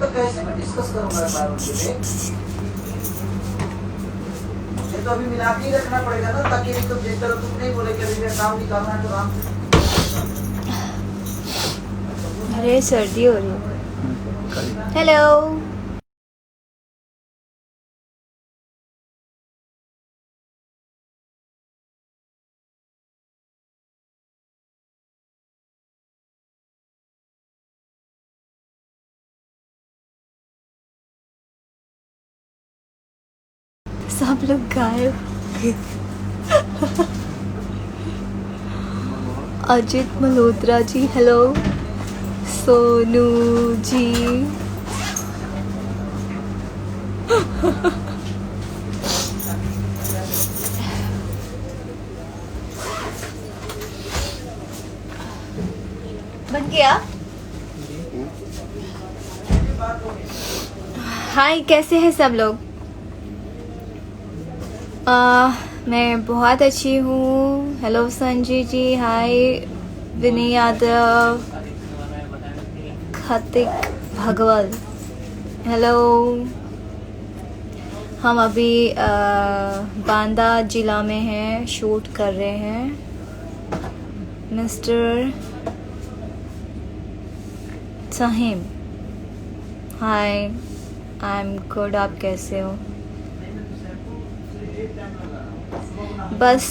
तो कैसे मैं डिस्कस करूंगा एक बार उनके लिए? मुझे तो अभी मिला के ही रखना पड़ेगा ना, ताकि भी तुम जिस तरह तुम नहीं बोले कि अभी मेरा काम निकालना है तो आराम से। अरे सर्दी हो रही है। हेलो, सब लोग गायब। अजित मल्होत्रा जी हेलो, सोनू जी बन गया। हाय, कैसे हैं सब लोग? मैं बहुत अच्छी हूँ। हेलो संजय जी, हाय विनय यादव, खतिक भगवल हेलो। हम अभी बांदा जिला में हैं, शूट कर रहे हैं। Mister Saheem hi, I am good, आप कैसे हो? बस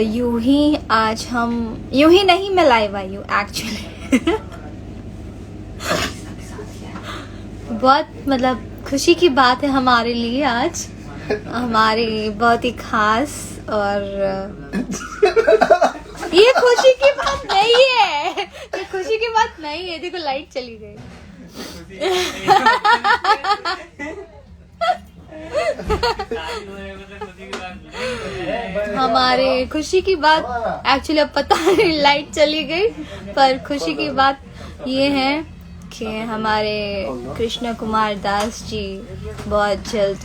यूं ही आज हम, यूं ही नहीं, मैं लाइव आई हूँ एक्चुअली। बहुत मतलब खुशी की बात है हमारे लिए आज, हमारी बहुत ही खास। और ये खुशी की बात नहीं है, ये खुशी की बात नहीं है। देखो लाइट चली गई। हमारे खुशी की बात एक्चुअली अब पता नहीं, लाइट चली गई, पर खुशी की बात ये है कि हमारे कृष्ण कुमार दास जी बहुत जल्द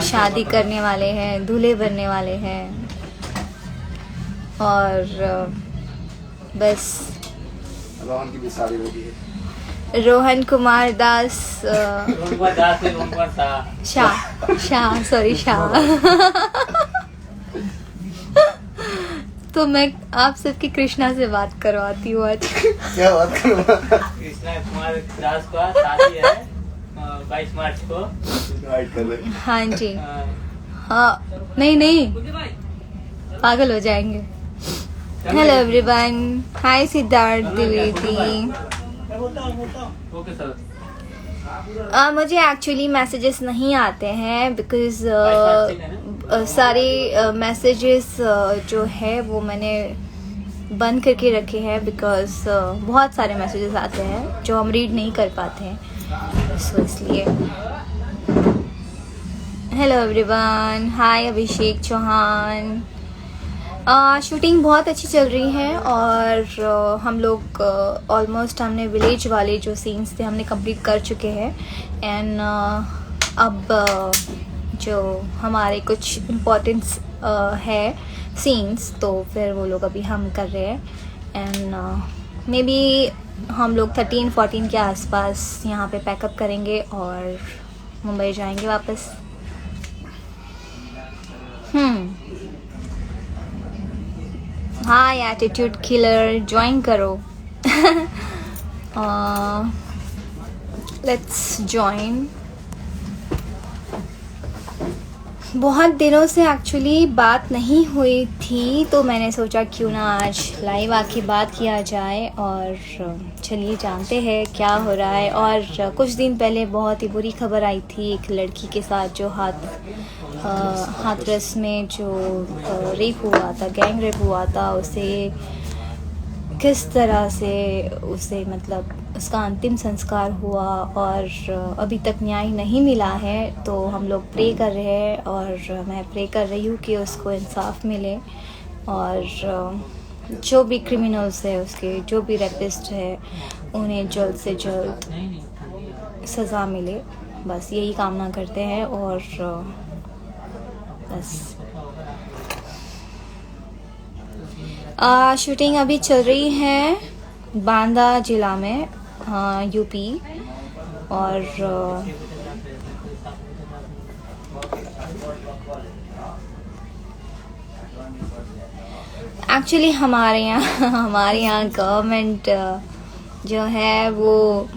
शादी करने वाले हैं, दूल्हे बनने वाले हैं। और बस रोहन की भी शादी हो गई है। रोहन कुमार दास शाह सॉरी शाह। तो मैं आप सबकी कृष्णा से बात करवाती हूँ आज। क्या बात करूँ? कृष्णा कुमार दास का शादी है 22 मार्च को। हाँ जी, हाँ नहीं पागल हो जाएंगे। Hello everyone, hi Siddharth Dwivedi. Okay sir. मुझे एक्चुअली मैसेजेस नहीं आते हैं बिकॉज सारे मैसेजेस जो है वो मैंने बंद करके रखे हैं, बिकॉज बहुत सारे मैसेजेस आते हैं जो हम रीड नहीं कर पाते हैं, सो इसलिए। हेलो एवरीवन, हाय अभिषेक चौहान। शूटिंग बहुत अच्छी चल रही है और हम लोग ऑलमोस्ट हमने विलेज वाले जो सीन्स थे हमने कंप्लीट कर चुके हैं। एंड अब जो हमारे कुछ इम्पोर्टेंट्स है सीन्स, तो फिर वो लोग अभी हम कर रहे हैं। एंड मे बी हम लोग 13-14 के आसपास यहाँ पे पैकअप करेंगे और मुंबई जाएंगे वापस। हाय एटीट्यूड किलर, ज्वाइन करो। Let's join. बहुत दिनों से एक्चुअली बात नहीं हुई थी, तो मैंने सोचा क्यों ना आज लाइव आके बात किया जाए। और चलिए जानते हैं क्या हो रहा है। और कुछ दिन पहले बहुत ही बुरी खबर आई थी एक लड़की के साथ जो हाथरस में जो रेप हुआ था, गैंग रेप हुआ था। उसे किस तरह से उसे मतलब उसका अंतिम संस्कार हुआ और अभी तक न्याय नहीं मिला है। तो हम लोग प्रे कर रहे हैं और मैं प्रे कर रही हूँ कि उसको इंसाफ मिले और जो भी क्रिमिनल्स है, उसके जो भी रेपिस्ट है, उन्हें जल्द से जल्द सज़ा मिले। बस यही कामना करते हैं। और बस शूटिंग अभी चल रही है बांदा जिला में, यूपी। और एक्चुअली हमारे यहाँ गवर्नमेंट जो है वो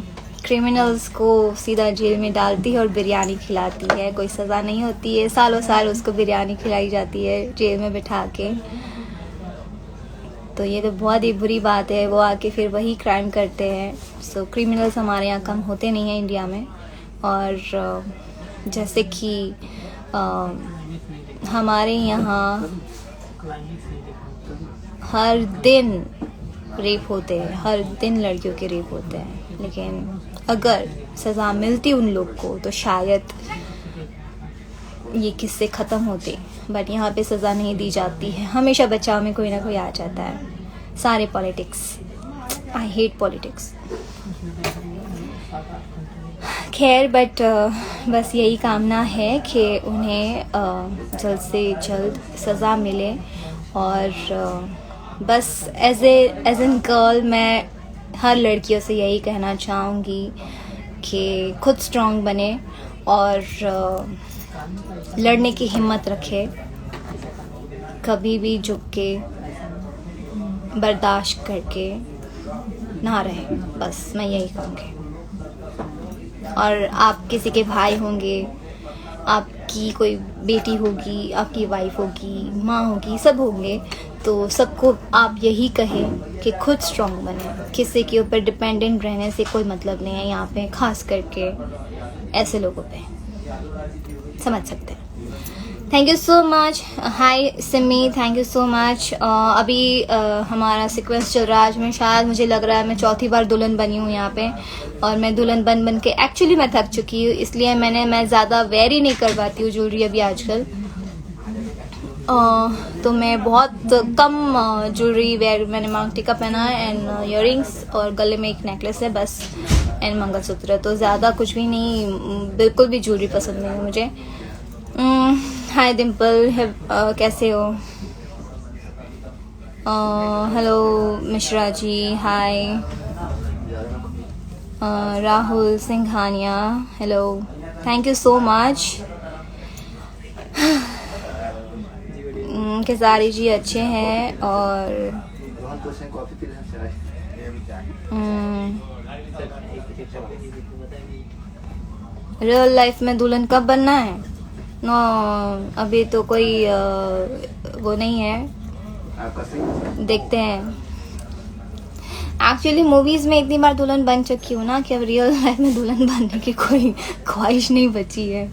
क्रिमिनल्स को सीधा जेल में डालती है और बिरयानी खिलाती है, कोई सज़ा नहीं होती है, सालों साल उसको बिरयानी खिलाई जाती है जेल में बिठा के। तो ये तो बहुत ही बुरी बात है, वो आके फिर वही क्राइम करते हैं। सो क्रिमिनल्स हमारे यहाँ कम होते नहीं हैं इंडिया में। और जैसे कि हमारे यहाँ हर दिन रेप होते हैं, हर दिन लड़कियों के रेप होते हैं, लेकिन अगर सज़ा मिलती उन लोग को तो शायद ये किस्से ख़त्म होते। बट यहाँ पे सज़ा नहीं दी जाती है, हमेशा बचाव में कोई ना कोई आ जाता है। सारे पॉलिटिक्स, आई हेट पॉलिटिक्स। खैर बट बस यही कामना है कि उन्हें जल्द से जल्द सज़ा मिले। और बस एज एन गर्ल मैं हर लड़कियों से यही कहना चाहूँगी कि खुद स्ट्रांग बने और लड़ने की हिम्मत रखे, कभी भी झुक के बर्दाश्त करके ना रहे। बस मैं यही कहूँगी। और आप किसी के भाई होंगे, आपकी कोई बेटी होगी, आपकी वाइफ होगी, माँ होगी, सब होंगे, तो सबको आप यही कहें कि खुद स्ट्रांग बने। किसी के ऊपर डिपेंडेंट रहने से कोई मतलब नहीं है यहाँ पे, खास करके ऐसे लोगों पे, समझ सकते हैं। Thank you so much. Hi Simi, thank you so much. अभी हमारा सीक्वेंस चल रहा है। आज मैं शायद, मुझे लग रहा है मैं चौथी बार दुल्हन बनी हूँ यहाँ पे। और मैं दुल्हन बन के एक्चुअली मैं थक चुकी हूँ, इसलिए मैं ज़्यादा वेयर ही नहीं कर पाती हूँ ज्वेलरी अभी आजकल। तो मैं बहुत कम ज्वेलरी वेयर, मैंने मांग टीका पहना है एंड इयररिंग्स और गले में एक नेकलेस है बस, एंड मंगलसूत्र। तो ज़्यादा कुछ भी नहीं, बिल्कुल भी ज्वेलरी पसंद नहीं है मुझे। हाय डिम्पल, कैसे हो? Hello Mishra ji, hi. Rahul Singhania, hello, thank you so much. Kesari ji अच्छे हैं। और रियल लाइफ में दुल्हन कब बनना है? नो, अभी तो कोई वो नहीं है, देखते हैं। एक्चुअली मूवीज में इतनी बार दुल्हन बन चुकी हूँ ना कि अब रियल लाइफ में दुल्हन बनने की कोई ख्वाहिश नहीं बची है।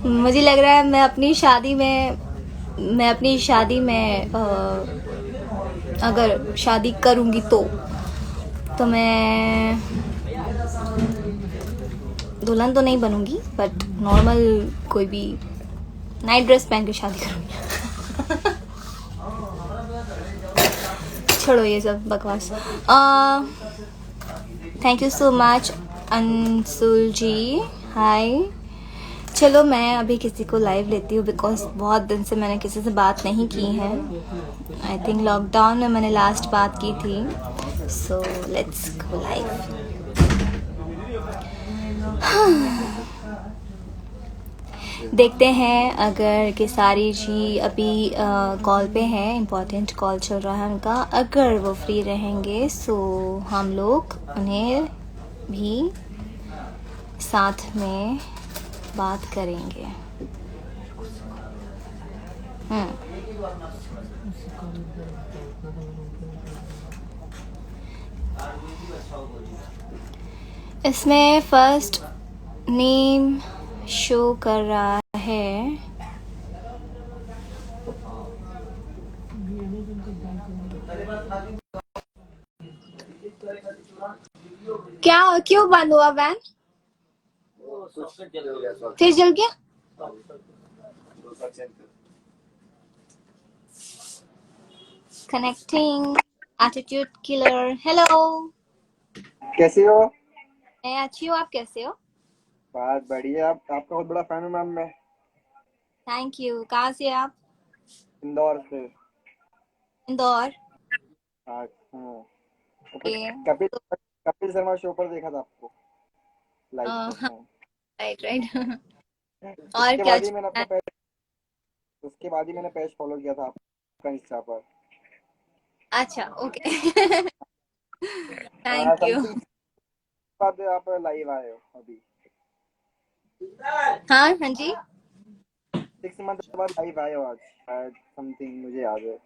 मुझे लग रहा है मैं अपनी शादी में अगर शादी करूँगी तो मैं दुल्हन तो नहीं बनूंगी, बट नॉर्मल कोई भी नाइट ड्रेस पहन के शादी करूँगी। छोड़ो ये सब बकवास। Thank you so much Anshul ji, hi. चलो मैं अभी किसी को लाइव लेती हूँ, बिकॉज बहुत दिन से मैंने किसी से बात नहीं की है। आई थिंक लॉकडाउन में मैंने लास्ट बात की थी। So let's go live. देखते हैं अगर केसारी जी अभी कॉल पे हैं, इम्पोर्टेंट कॉल चल रहा है उनका। अगर वो फ्री रहेंगे सो हम लोग उन्हें भी साथ में बात करेंगे। इसमें फर्स्ट नेम शो कर रहा है। क्या, क्यों बंद हुआ वैन? फिर जल गया? Connecting, attitude killer. हेलो, कैसे हो? मैं अच्छी हूँ, आप कैसे हो? बात बढ़िया। आपका बहुत बड़ा फैन हूँ मैम मैं। Thank you. कहाँ से आप? इंदौर से। इंदौर। हाँ। कपिल कपिल शर्मा शो पर देखा था आपको लाइव हाँ, में। Right right. और उसके क्या बाद ही चल मैंने रहा अपना पेज उसके बाद ही मैंने पेज फॉलो किया था आपका इंस्टा पर। है? अच्छा, ओके। Thank you. समथिंग बाद आप लाइव आए हो अभी, हाँ हाँ जी। 6 मंथ बाद लाइव आए हो आज शायद, समथिंग मुझे याद है।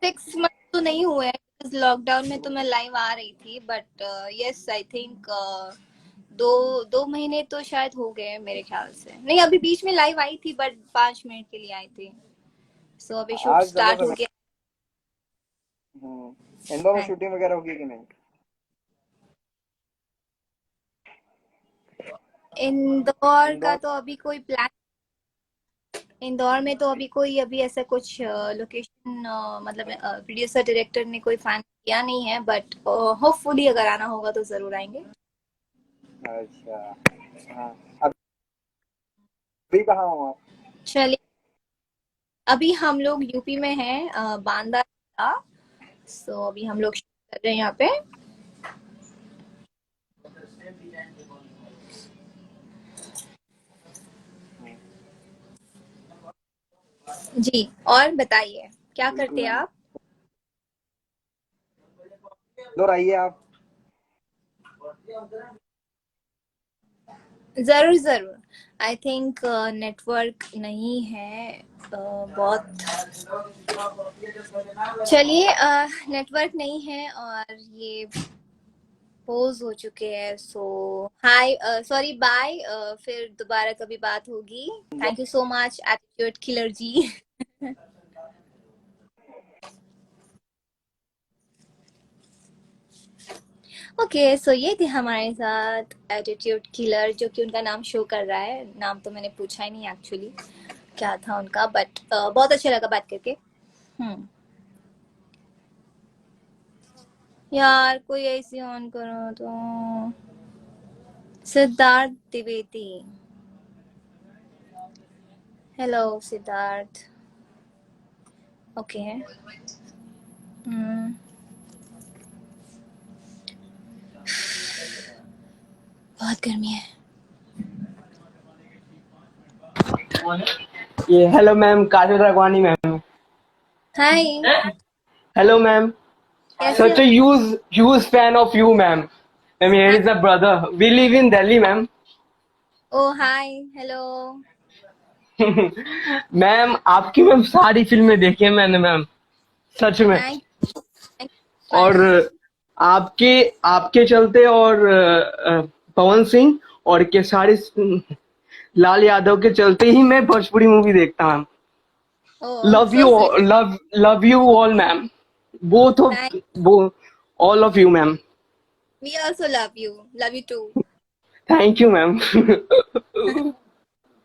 6 मंथ तो नहीं हुए हैं, लॉकडाउन में तो मैं लाइव आ रही थी, बट यस आई थिंक 2 महीने तो शायद हो गए मेरे ख्याल से। नहीं, अभी बीच में लाइव आई थी, बट 5 मिनट के लिए आई थी। सो अभी शूट आज ज्यादा स्टार्ट हो समय। गया। इंदौर में हाँ, शूटिंग वगैरह होगी कि नहीं? इंदौर का इंदौर तो अभी कोई प्लान, इंदौर में तो अभी कोई अभी ऐसा कुछ लोकेशन, मतलब प्रोड्यूसर डायरेक्टर ने कोई फाइनल किया नहीं है, बट होपफुली अगर आना होगा तो जरूर आएंगे। अच्छा। हाँ, अभी कहाँ हो आप? चलिए, अभी हम लोग यूपी में हैं, बांदा। सो अभी हम लोग शूट कर रहे हैं यहाँ पे। जी, और बताइए क्या बिल्कुल करते हैं मैम, आप? इंदौर आइए आप। जरूर जरूर। आई थिंक नेटवर्क नहीं है, बहुत। चलिए, नेटवर्क नहीं है और ये पोज हो चुके हैं, सो हाय, सॉरी, बाय। फिर दोबारा कभी बात होगी। Thank you so much attitude killer ji. Okay, so ये थे हमारे साथ एटीट्यूड किलर, जो कि उनका नाम शो कर रहा है। नाम तो मैंने पूछा ही नहीं एक्चुअली क्या था उनका, बट बहुत अच्छा लगा बात करके। हम्म। यार कोई ऐसी ऑन करो तो। Siddharth Dwivedi. Hello Siddharth. Okay. Hmm. बहुत गर्मी है। ये hello ma'am, Kajal Raghwani ma'am. Hi. Hello ma'am, कैसे such हो? a huge fan of you ma'am. Ma'am, here hi. is a brother, we live in Delhi ma'am. Oh hi, hello. Ma'am, आपकी ma'am सारी फिल्में देखी है मैंने मैम, सच में। थैंक थैंक और मच। आपके आपके चलते और पवन सिंह और के सारे लाल यादव के चलते ही मैं भोजपुरी मूवी देखता हूँ। Oh love so you, sweet. Love you all ma'am, both of thank all of you ma'am. We also love you too. Thank you ma'am.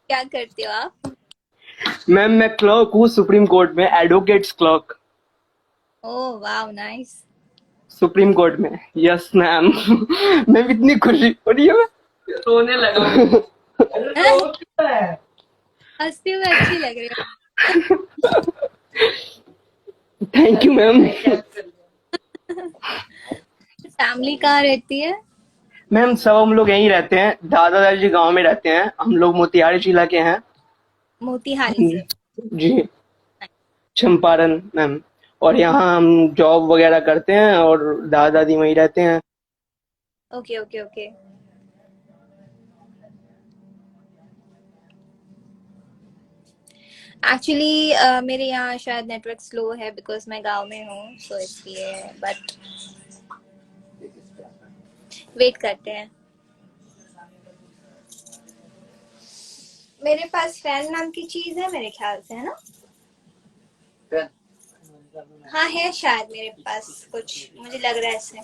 क्या करते हो आप? मैम, मैं क्लर्क हूँ सुप्रीम कोर्ट में, advocates clerk, oh wow, nice. Supreme court में। Yes ma'am. Ma'am, इतनी खुशी हो रही है, मैं रोने लगा। हंसते हुए अच्छी लग रही थैंक यू मैम। हो। फैमिली कहाँ रहती है? मैम, सब हम लोग यहीं रहते हैं, दादा दादी गांव में रहते हैं, हम लोग मोतिहारी जिला के हैं। मोतिहारी से। जी, चंपारण मैम। और यहाँ हम जॉब वगैरह करते हैं और दादा दादी वहीं रहते हैं। Okay okay okay. एक्चुअली मेरे यहाँ शायद नेटवर्क स्लो है, बिकॉज मैं गांव में हूँ, सो इसलिए। बट वेट करते हैं। मेरे पास फैन नाम की चीज है मेरे ख्याल से, है ना? हाँ है शायद मेरे पास कुछ, मुझे लग रहा है ऐसे।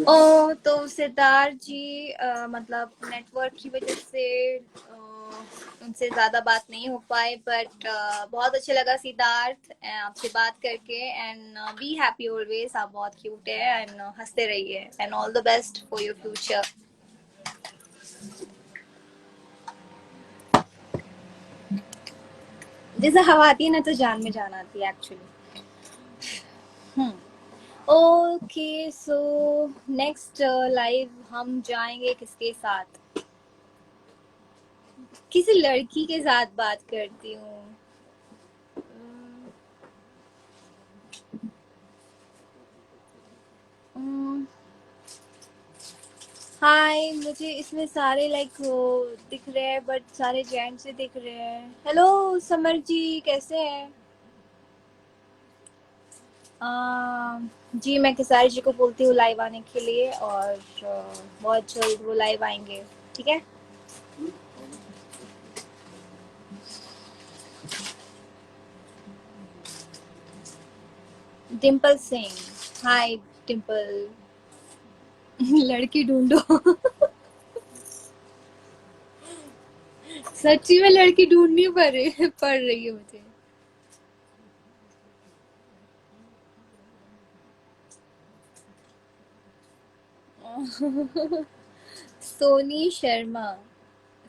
ओ तो सिद्धार्थ जी, मतलब नेटवर्क की वजह से उनसे ज्यादा बात नहीं हो पाए, बट बहुत अच्छा लगा सिद्धार्थ आपसे बात करके। एंड बी हैप्पी ऑलवेज, आप बहुत क्यूट है, एंड हंसते रहिए, and all the best for your future. जैसे हवा आती है ना तो जान में जान आती है actually. Okay so next live हम जाएंगे किसके साथ? किसी लड़की के साथ बात करती हूँ। हाय, मुझे इसमें सारे लाइक दिख रहे हैं बट सारे जेंट्स से दिख रहे हैं। हेलो समर जी, कैसे हैं? जी मैं खेसारी जी को बोलती हूँ लाइव आने के लिए और बहुत जल्द वो लाइव आएंगे, ठीक है? डिम्पल सिंह, हाय डिम्पल। लड़की ढूंढो। सच्ची में लड़की ढूंढनी पड़ रही है मुझे। सोनी शर्मा,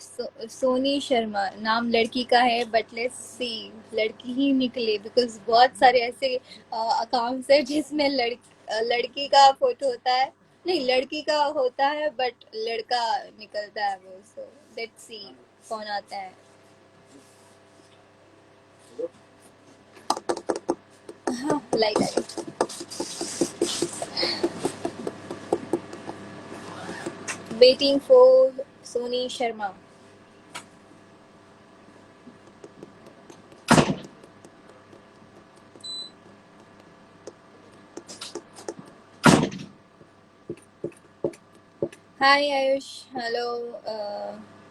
सोनी शर्मा नाम लड़की का है बट लेट्स सी लड़की ही निकले बिकॉज बहुत सारे ऐसे अकाउंट्स है जिसमें लड़की का फोटो होता है, नहीं लड़की का होता है बट लड़का निकलता है वो। सो लेट्स सी कौन आता है। हाँ like I. Waiting for Soni Sharma. Hi Ayush, hello.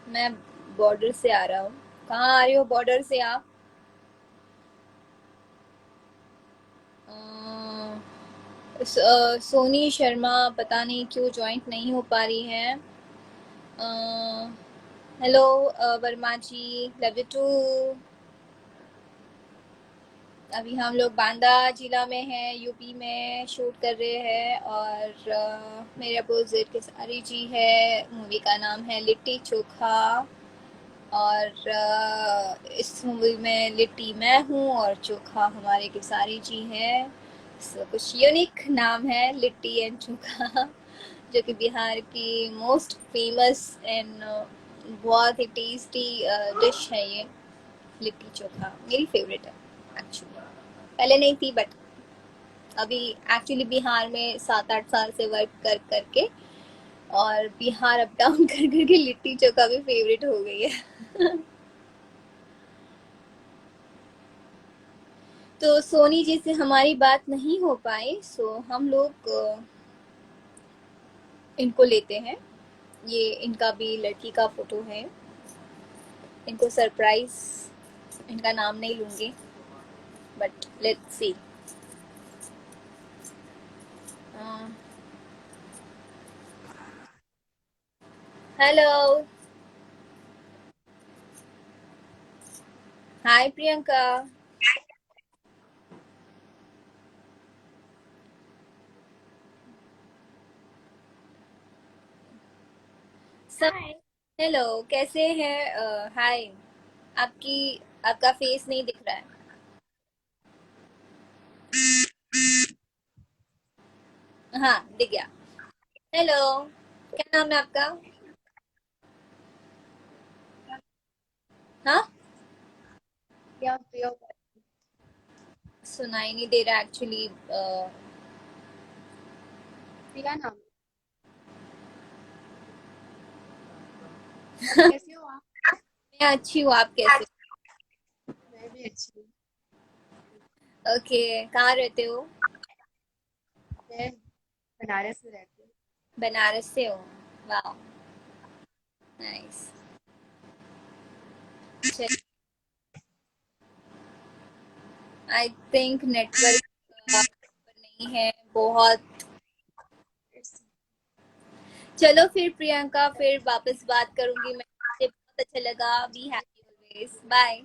मैं बॉर्डर से आ रहा हूँ। कहाँ आ रही हो बॉर्डर से आप? सोनी शर्मा पता नहीं क्यों ज्वाइंट नहीं हो पा रही है। Hello Verma ji, love you too. अभी हम लोग बांदा जिला में हैं, यूपी में शूट कर रहे हैं और मेरे अपोजिट केसारी जी है। मूवी का नाम है लिट्टी चोखा और इस मूवी में लिट्टी मैं हूँ और चोखा हमारे केसारी जी हैं। कुछ यूनिक नाम है लिट्टी एंड चोखा, जो कि बिहार की मोस्ट फेमस एंड बहुत ही टेस्टी डिश है ये। लिट्टी चोखा मेरी फेवरेट है एक्चुअली, पहले नहीं थी बट अभी एक्चुअली बिहार में 7-8 साल से वर्क कर करके और बिहार अप डाउन कर करके लिट्टी चोखा भी फेवरेट हो गई है। तो सोनी जी से हमारी बात नहीं हो पाई, सो हम लोग इनको लेते हैं। ये इनका भी लड़की का फोटो है। इनको सरप्राइज, इनका नाम नहीं लूंगी बट लेट्स सी। हेलो, हाय प्रियंका। सब हेलो, कैसे हैं? हाय, आपकी आपका फेस नहीं दिख रहा है। हाँ दिख गया। हेलो, क्या नाम है आपका? हाँ, सुनाई नहीं दे रहा एक्चुअली। प्रिया नाम। कैसे हो आप? मैं अच्छी हूँ, आप कैसे? मैं भी अच्छी हूँ। ओके, कहाँ रहते हो? मैं बनारस में रहती हूँ। बनारस से हो? वाह, नाइस। आई थिंक नेटवर्क नहीं है बहुत। It's- चलो फिर प्रियंका, फिर वापस बात करूंगी मैं। मुझे बहुत अच्छा लगा। Be happy always, bye.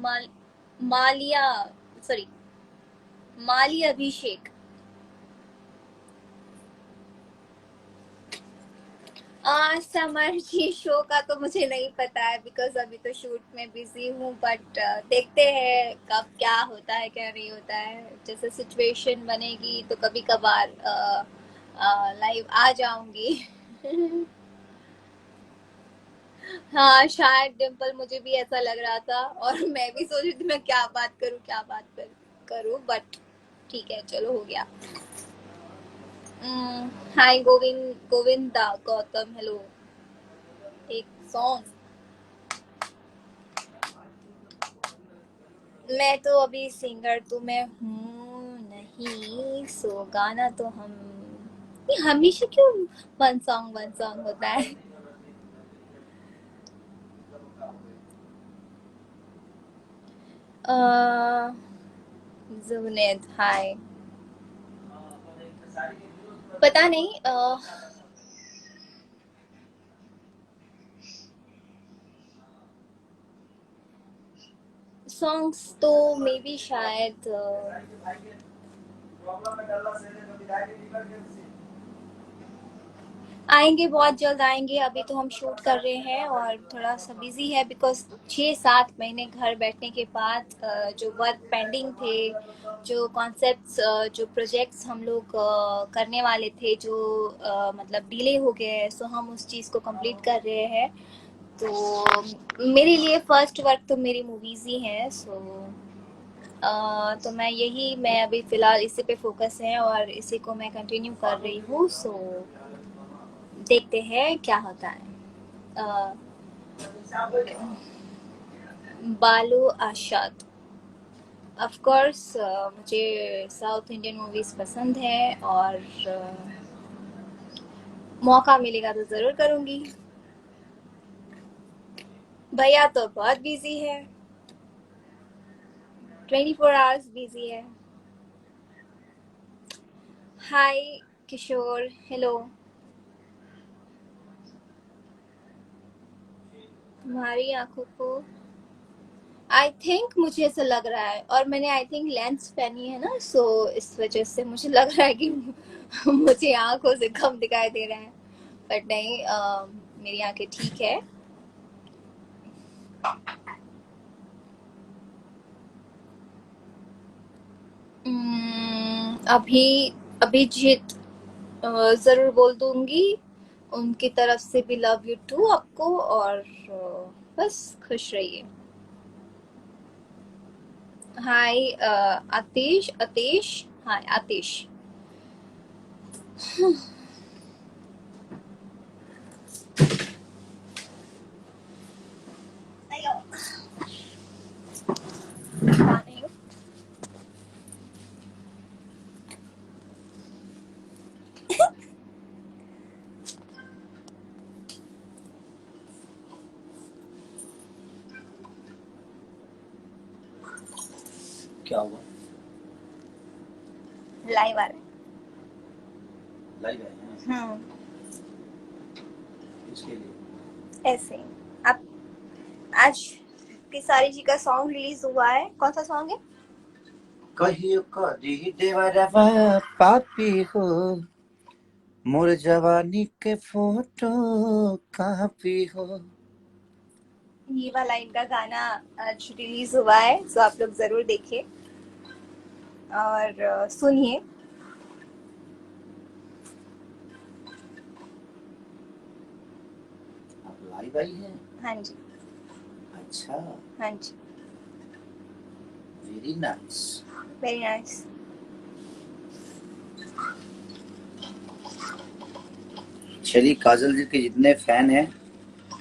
माल मालिया सॉरी माली अभिषेक। समर जी शो का तो मुझे नहीं पता है बिकॉज अभी तो शूट में बिजी हूँ, बट देखते हैं कब क्या होता है क्या नहीं होता है। जैसे सिचुएशन बनेगी तो कभी कभार लाइव आ जाऊंगी। हाँ शायद डिम्पल, मुझे भी ऐसा लग रहा था और मैं भी सोच रही थी मैं क्या बात करूँ, बट ठीक है चलो हो गया। हाय गोविंदा गौतम, हेलो। एक सॉन्ग, मैं तो अभी सिंगर तो मैं हूँ नहीं, सो गाना तो हम ये हमेशा क्यों वन सॉन्ग होता है। जुनेद हाय, पता नहीं सॉन्ग्स तो मे बी शायद आएंगे, बहुत जल्द आएंगे। अभी तो हम शूट कर रहे हैं और थोड़ा सा बिजी है बिकॉज 6-7 महीने घर बैठने के बाद जो वर्क पेंडिंग थे, जो कॉन्सेप्ट्स जो प्रोजेक्ट्स हम लोग करने वाले थे जो मतलब डिले हो गए हैं, सो हम उस चीज़ को कंप्लीट कर रहे हैं। तो मेरे लिए फर्स्ट वर्क तो मेरी मूवीज़ ही हैं। सो तो मैं अभी फ़िलहाल इसी पे फोकस है और इसी को मैं कंटिन्यू कर रही हूँ। सो देखते हैं क्या होता है। अ, बालू आशाद, ऑफ कोर्स मुझे साउथ इंडियन मूवीज़ पसंद है और मौका मिलेगा तो ज़रूर करूँगी। भैया तो बहुत बिजी है, 24 आवर्स बिजी है। हाय किशोर, हेलो। तुम्हारी आंखों को आई थिंक मुझे ऐसा लग रहा है, और मैंने आई थिंक लेंस पहनी है ना, सो इस वजह से मुझे लग रहा है कि मुझे आंखों से कम दिखाई दे रहा है, बट नहीं मेरी आंखें ठीक है। अभी अभिजीत जरूर बोल दूंगी, उनकी तरफ से भी लव यू टू आपको, और बस खुश रहिए। हाय आतिश हाय आतिश। अयो, नहीं। क्या हुआ? लाइव आ रहा लाइव आए हैं है। इसके लिए? ऐसे ही। आप आज केसारी जी का सॉन्ग रिलीज हुआ है, कौन सा सॉन्ग है? कहियो कदी देवरवा पापी हो, मोर जवानी के फोटो कापी हो। ये वाला इनका गाना आज रिलीज हुआ है, तो आप लोग जरूर देखिए और सुनिए। आप लाइव आई हैं? हाँ जी, अच्छा, हाँ जी, वेरी नाइस। Very nice. चलिए, काजल जी के जितने फैन हैं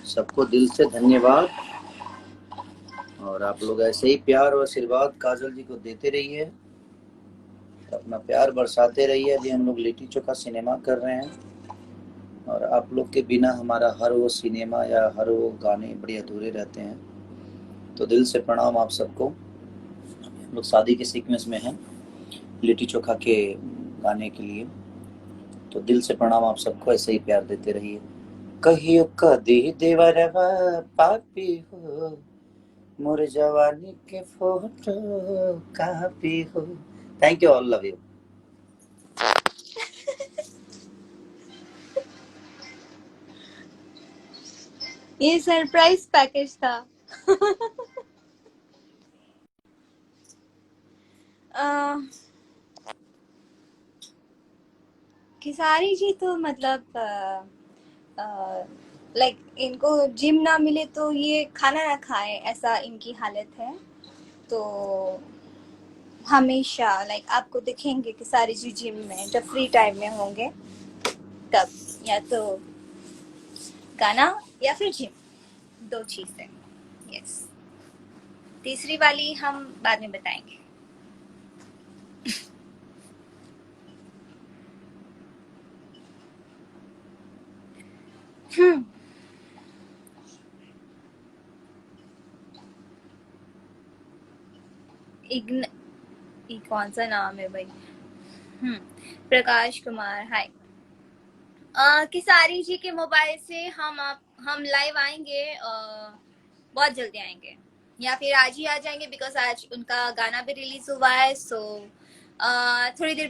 सबको दिल से धन्यवाद, और आप लोग ऐसे ही प्यार और आशीर्वाद काजल जी को देते रहिए, अपना प्यार बरसाते रहिए। अभी हम लोग लिट्टी चोखा सिनेमा कर रहे हैं, और आप लोग के बिना हमारा हर वो सिनेमा या हर वो गाने बड़े अधूरे रहते हैं। तो दिल से प्रणाम आप सबको। हम लोग शादी के सीक्वेंस में हैं लिट्टी चोखा के गाने के लिए, तो दिल से प्रणाम आप सबको, ऐसे ही प्यार देते रहिए। कहियो कदी देवरवा पापी हो, मोर जवानी के फोटो कहाँ पे हो। Thank you all, love you. ये सरप्राइज पैकेज था। खेसारी जी तो मतलब लाइक इनको जिम ना मिले तो ये खाना ना खाए, ऐसा इनकी हालत है। तो हमेशा लाइक आपको दिखेंगे खेसारी जी जिम में जब फ्री टाइम में होंगे, तब या तो गाना या फिर जिम, दो चीजें। यस, तीसरी वाली हम बाद में बताएंगे। हम्म इग्न ये कौन सा नाम है भाई? प्रकाश कुमार, हाय। खेसारी जी के मोबाइल से हम लाइव आएंगे, बहुत जल्दी आएंगे, या फिर आज ही आ जाएंगे, बिकॉज आज उनका गाना भी रिलीज हुआ है। सो थोड़ी देर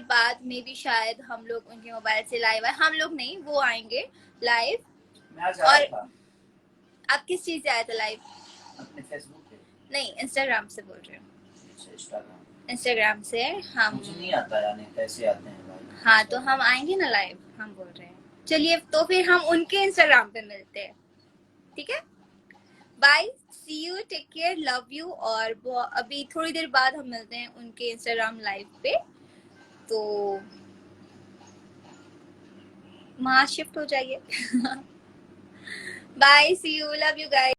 बाद में भी शायद हम लोग उनके मोबाइल से लाइव आए। हम लोग नहीं, वो आएंगे लाइव। मैं आज आया और था आप किस चीज से आए थे लाइव? अपने फेसबुक पे। नहीं, इंस्टाग्राम से बोल रहे हो। इंस्टाग्राम, इंस्टाग्राम से हम, मुझे नहीं आता यानी कैसे आते हैं भाई। हाँ तो हम आएंगे ना लाइव, हम बोल रहे हैं। चलिए तो फिर हम उनके इंस्टाग्राम पे मिलते हैं, ठीक है? Bye, see you, take care, love you. और अभी थोड़ी देर बाद हम मिलते हैं उनके इंस्टाग्राम लाइव पे। तो वहाँ शिफ्ट हो जाइए। Bye, see you, love you guys.